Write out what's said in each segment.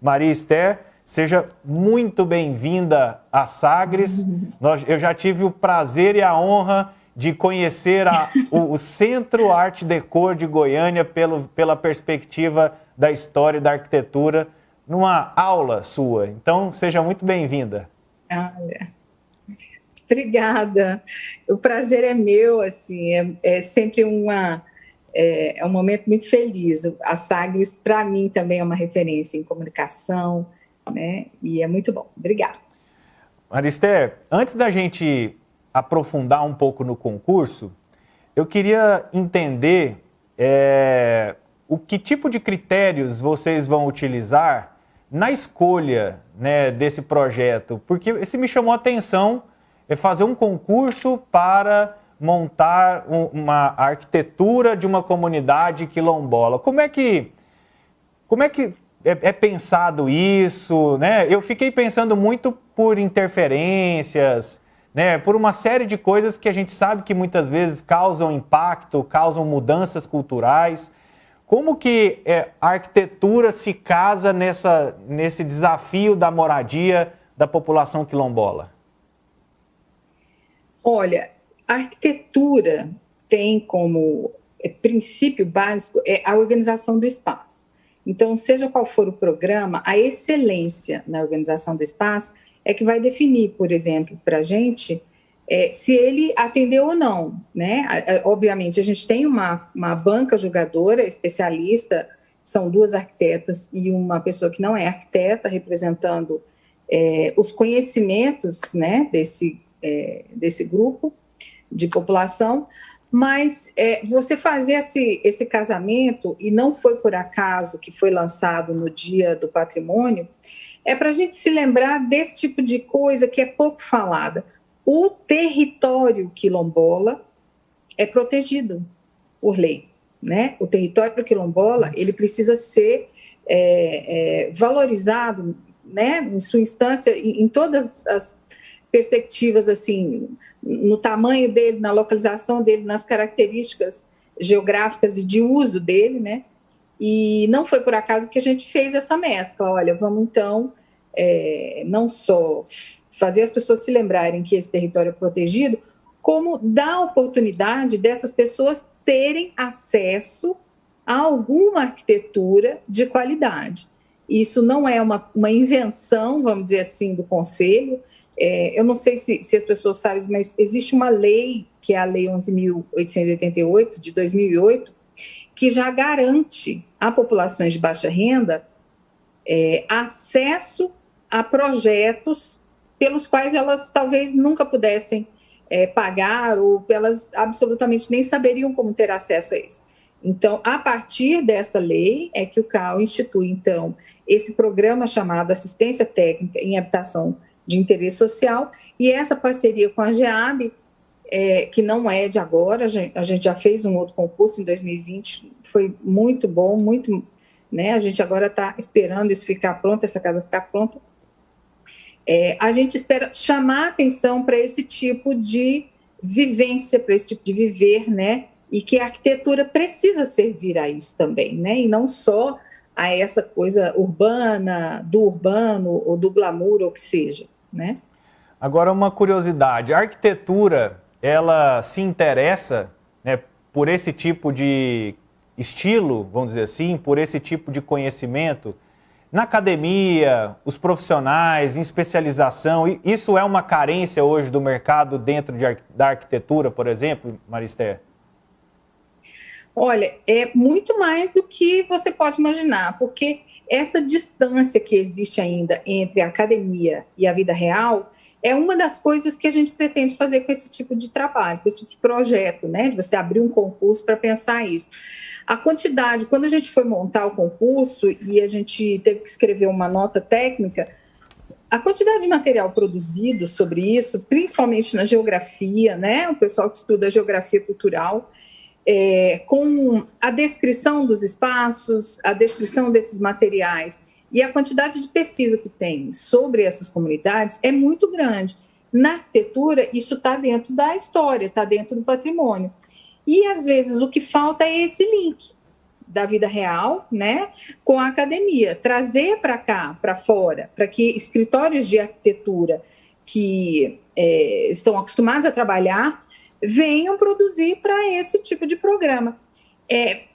Maria Esther, seja muito bem-vinda à Sagres. Eu já tive o prazer e a honra de conhecer o Centro Arte Déco de Goiânia pela perspectiva da história e da arquitetura, numa aula sua. Então, seja muito bem-vinda. Olha, obrigada. O prazer é meu, assim, é sempre um momento muito feliz. A Sagres, para mim, também é uma referência em comunicação, né? E é muito bom. Obrigada. Maria Esther, antes da gente aprofundar um pouco no concurso, eu queria entender o que tipo de critérios vocês vão utilizar na escolha, né, desse projeto, porque esse me chamou a atenção, fazer um concurso para montar uma arquitetura de uma comunidade quilombola. Como é que é pensado isso, né? Eu fiquei pensando muito por interferências, né, por uma série de coisas que a gente sabe que muitas vezes causam impacto, causam mudanças culturais. Como que a arquitetura se casa nesse desafio da moradia da população quilombola? Olha, a arquitetura tem como princípio básico a organização do espaço. Então, seja qual for o programa, a excelência na organização do espaço é que vai definir, por exemplo, para a gente, se ele atendeu ou não, né? Obviamente, a gente tem uma banca julgadora especialista, são 2 arquitetas e uma pessoa que não é arquiteta, representando os conhecimentos, né, desse grupo de população, mas você fazer esse casamento, e não foi por acaso que foi lançado no Dia do Patrimônio, é para a gente se lembrar desse tipo de coisa que é pouco falada. O território quilombola é protegido por lei, né? O território quilombola, ele precisa ser valorizado, né, em sua instância, em todas as perspectivas, assim, no tamanho dele, na localização dele, nas características geográficas e de uso dele, né? E não foi por acaso que a gente fez essa mescla. Olha, vamos então não só fazer as pessoas se lembrarem que esse território é protegido, como dar a oportunidade dessas pessoas terem acesso a alguma arquitetura de qualidade. Isso não é uma invenção, vamos dizer assim, do Conselho. Eu não sei se as pessoas sabem, mas existe uma lei, que é a Lei 11.888, de 2008, que já garante a populações de baixa renda acesso a projetos pelos quais elas talvez nunca pudessem pagar, ou elas absolutamente nem saberiam como ter acesso a isso. Então, a partir dessa lei é que o CAL institui, então, esse programa chamado Assistência Técnica em Habitação de Interesse Social, e essa parceria com a GEAB, que não é de agora, a gente já fez um outro concurso em 2020, foi muito bom, muito, né? A gente agora está esperando isso ficar pronto, essa casa ficar pronta. A gente espera chamar a atenção para esse tipo de vivência, para esse tipo de viver, né? E que a arquitetura precisa servir a isso também, né? E não só a essa coisa urbana, do urbano, ou do glamour, ou o que seja, né? Agora, uma curiosidade, a arquitetura, ela se interessa, né, por esse tipo de estilo, vamos dizer assim, por esse tipo de conhecimento? Na academia, os profissionais em especialização, isso é uma carência hoje do mercado dentro da arquitetura, por exemplo, Maria Esther? Olha, é muito mais do que você pode imaginar, porque essa distância que existe ainda entre a academia e a vida real é uma das coisas que a gente pretende fazer com esse tipo de trabalho, com esse tipo de projeto, né? De você abrir um concurso para pensar isso. A quantidade, quando a gente foi montar o concurso e a gente teve que escrever uma nota técnica, a quantidade de material produzido sobre isso, principalmente na geografia, né? O pessoal que estuda geografia cultural, com a descrição dos espaços, a descrição desses materiais e a quantidade de pesquisa que tem sobre essas comunidades é muito grande. Na arquitetura, isso está dentro da história, está dentro do patrimônio. E, às vezes, o que falta é esse link, da vida real, né, com a academia, trazer para cá, para fora, para que escritórios de arquitetura que estão acostumados a trabalhar venham produzir para esse tipo de programa.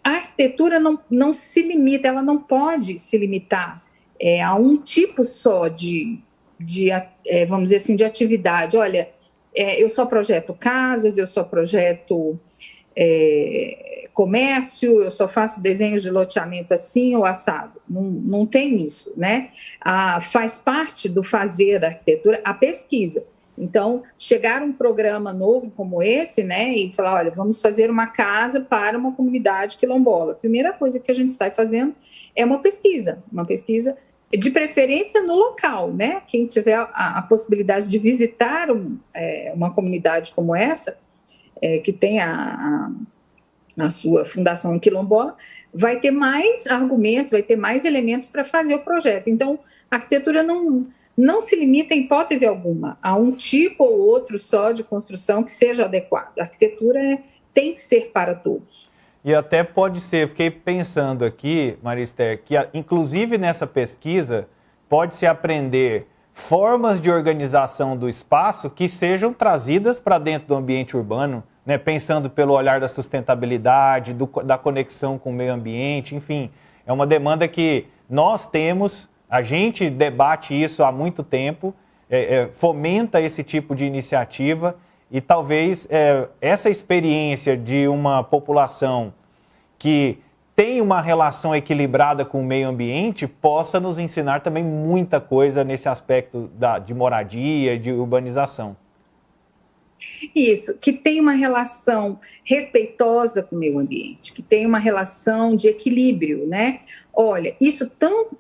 A arquitetura não se limita, ela não pode se limitar a um tipo só vamos dizer assim, de atividade. Olha, eu só projeto casas, eu só projeto comércio, eu só faço desenhos de loteamento assim ou assado. Não tem isso, né? Faz parte do fazer da arquitetura a pesquisa. Então, chegar um programa novo como esse, né, e falar, olha, vamos fazer uma casa para uma comunidade quilombola. A primeira coisa que a gente sai fazendo é uma pesquisa de preferência no local, né? Quem tiver a possibilidade de visitar uma comunidade como essa, que tem a sua fundação em quilombola, vai ter mais argumentos, vai ter mais elementos para fazer o projeto. Então, a arquitetura não se limita, em hipótese alguma, a um tipo ou outro só de construção que seja adequado. A arquitetura tem que ser para todos. E até pode ser, fiquei pensando aqui, Maria Esther, que inclusive nessa pesquisa pode-se aprender formas de organização do espaço que sejam trazidas para dentro do ambiente urbano, né? Pensando pelo olhar da sustentabilidade, da conexão com o meio ambiente, enfim. É uma demanda que nós temos, a gente debate isso há muito tempo, fomenta esse tipo de iniciativa e talvez essa experiência de uma população que tem uma relação equilibrada com o meio ambiente possa nos ensinar também muita coisa nesse aspecto de moradia e de urbanização. Isso, que tem uma relação respeitosa com o meio ambiente, que tem uma relação de equilíbrio, né? Olha, isso tão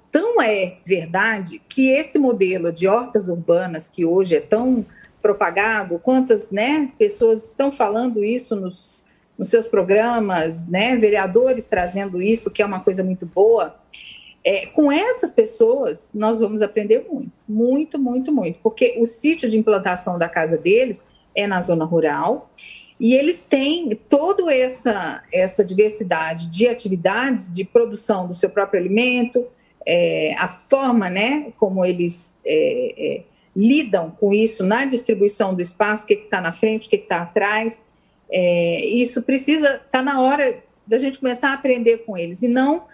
é verdade que esse modelo de hortas urbanas que hoje é tão propagado, quantas, né, pessoas estão falando isso nos seus programas, né, vereadores trazendo isso, que é uma coisa muito boa. Com essas pessoas, nós vamos aprender muito, porque o sítio de implantação da casa deles é na zona rural, e eles têm toda essa diversidade de atividades de produção do seu próprio alimento, a forma, né, como eles lidam com isso na distribuição do espaço, o que está na frente, o que está atrás. Isso está na hora da gente começar a aprender com eles e não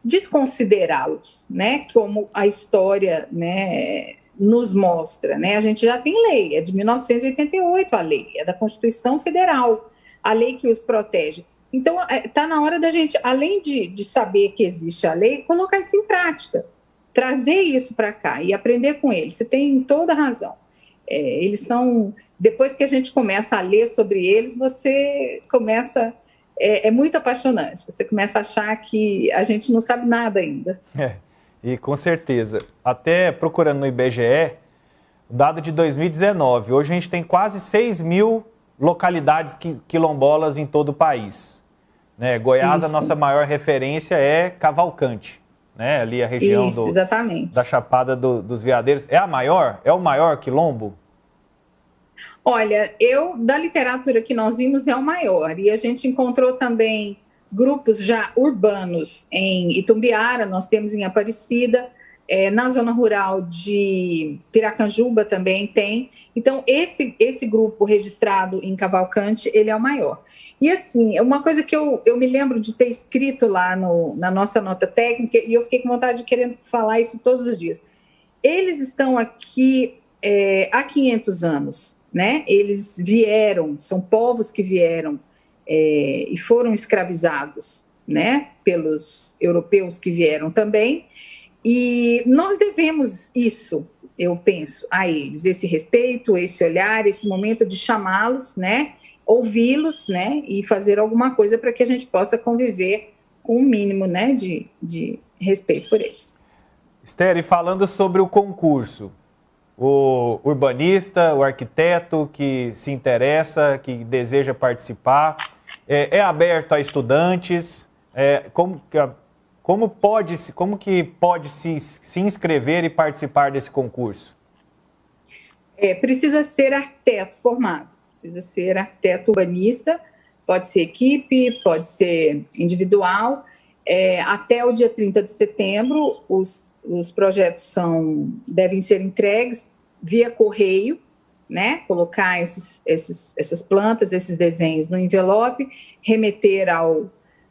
desconsiderá-los, né, como a história, né, nos mostra, né? A gente já tem lei, é de 1988 a lei, é da Constituição Federal, a lei que os protege. Então, está na hora da gente, além de saber que existe a lei, colocar isso em prática, trazer isso para cá e aprender com eles. Você tem toda a razão. Eles são, depois que a gente começa a ler sobre eles, você começa, é muito apaixonante, você começa a achar que a gente não sabe nada ainda. E com certeza, até procurando no IBGE, o dado de 2019, hoje a gente tem quase 6 mil localidades quilombolas em todo o país. Né? Goiás, isso. A nossa maior referência é Cavalcante, né? Ali a região da Chapada dos Veadeiros. É a maior? É o maior quilombo? Olha, da literatura que nós vimos é o maior, e a gente encontrou também grupos já urbanos em Itumbiara, nós temos em Aparecida, na zona rural de Piracanjuba também tem. Então, esse grupo registrado em Cavalcante, ele é o maior. E assim, uma coisa que eu me lembro de ter escrito lá na nossa nota técnica, e eu fiquei com vontade de querer falar isso todos os dias. Eles estão aqui há 500 anos, né? Eles vieram, são povos que vieram e foram escravizados, né, pelos europeus que vieram também, e nós devemos isso, eu penso, a eles, esse respeito, esse olhar, esse momento de chamá-los, né, ouvi-los, né, e fazer alguma coisa para que a gente possa conviver com um mínimo, né, de respeito por eles. Esther, e falando sobre o concurso, o urbanista, o arquiteto que se interessa, que deseja participar, é aberto a estudantes? Como que pode se inscrever e participar desse concurso? Precisa ser arquiteto formado, precisa ser arquiteto urbanista, pode ser equipe, pode ser individual. Até o dia 30 de setembro, os projetos devem ser entregues via correio, né? Colocar essas plantas, esses desenhos no envelope, remeter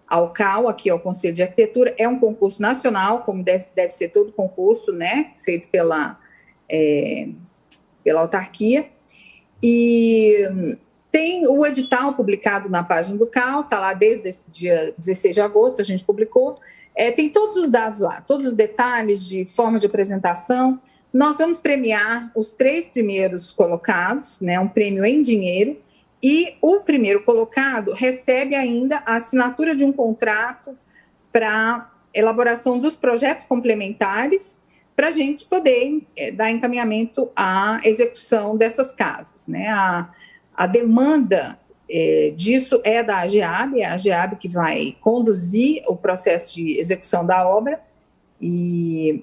ao CAU, aqui ao Conselho de Arquitetura. É um concurso nacional, como deve ser todo concurso, né? Feito pela autarquia. E tem o edital publicado na página do CAU, está lá desde esse dia 16 de agosto, a gente publicou. Tem todos os dados lá, todos os detalhes de forma de apresentação. Nós vamos premiar os 3 primeiros colocados, né, um prêmio em dinheiro, e o primeiro colocado recebe ainda a assinatura de um contrato para elaboração dos projetos complementares, para a gente poder dar encaminhamento à execução dessas casas, né? A demanda disso é da AGEAB, é a AGEAB que vai conduzir o processo de execução da obra,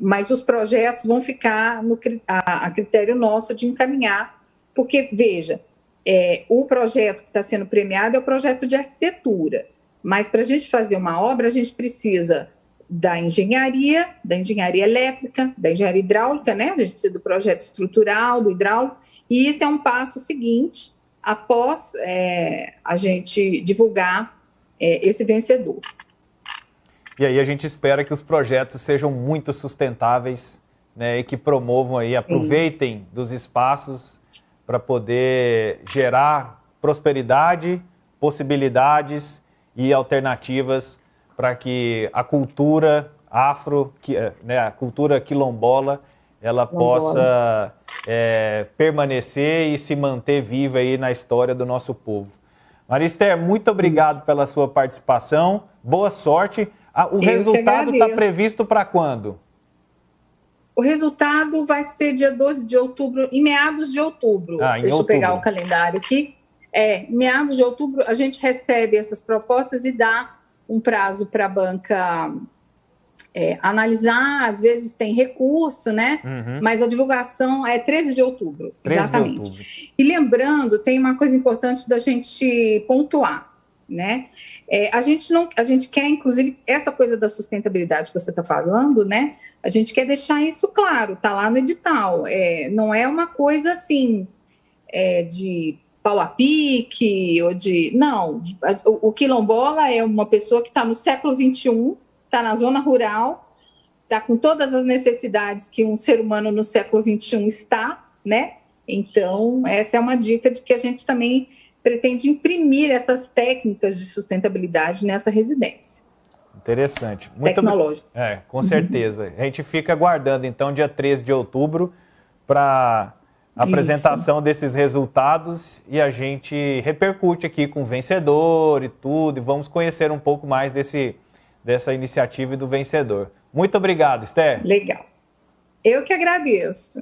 mas os projetos vão ficar a critério nosso de encaminhar, porque, veja, o projeto que está sendo premiado é o projeto de arquitetura, mas para a gente fazer uma obra, a gente precisa da engenharia elétrica, da engenharia hidráulica, né? A gente precisa do projeto estrutural, do hidráulico, e isso é um passo seguinte após a gente divulgar esse vencedor. E aí a gente espera que os projetos sejam muito sustentáveis, né, e que promovam aí, aproveitem dos espaços para poder gerar prosperidade, possibilidades e alternativas para que a cultura a cultura quilombola, ela possa permanecer e se manter viva aí na história do nosso povo. Marister, muito obrigado pela sua participação, boa sorte. O resultado está previsto para quando? O resultado vai ser dia 12 de outubro, em meados de outubro. Deixa eu pegar o calendário aqui. Meados de outubro, a gente recebe essas propostas e dá um prazo para a banca analisar. Às vezes tem recurso, né? Uhum. Mas a divulgação é 13 de outubro, 13 exatamente. De outubro. E lembrando, tem uma coisa importante da gente pontuar, né? A gente quer, inclusive, essa coisa da sustentabilidade que você está falando, né? A gente quer deixar isso claro, está lá no edital. Não é uma coisa assim de pau a pique ou de... Não, o quilombola é uma pessoa que está no século XXI, está na zona rural, está com todas as necessidades que um ser humano no século XXI está, né? Então, essa é uma dica de que a gente também pretende imprimir essas técnicas de sustentabilidade nessa residência. Interessante. Muito tecnológica. Com certeza. A gente fica aguardando, então, dia 13 de outubro, para a apresentação desses resultados e a gente repercute aqui com o vencedor e tudo, e vamos conhecer um pouco mais dessa iniciativa e do vencedor. Muito obrigado, Esther. Legal. Eu que agradeço.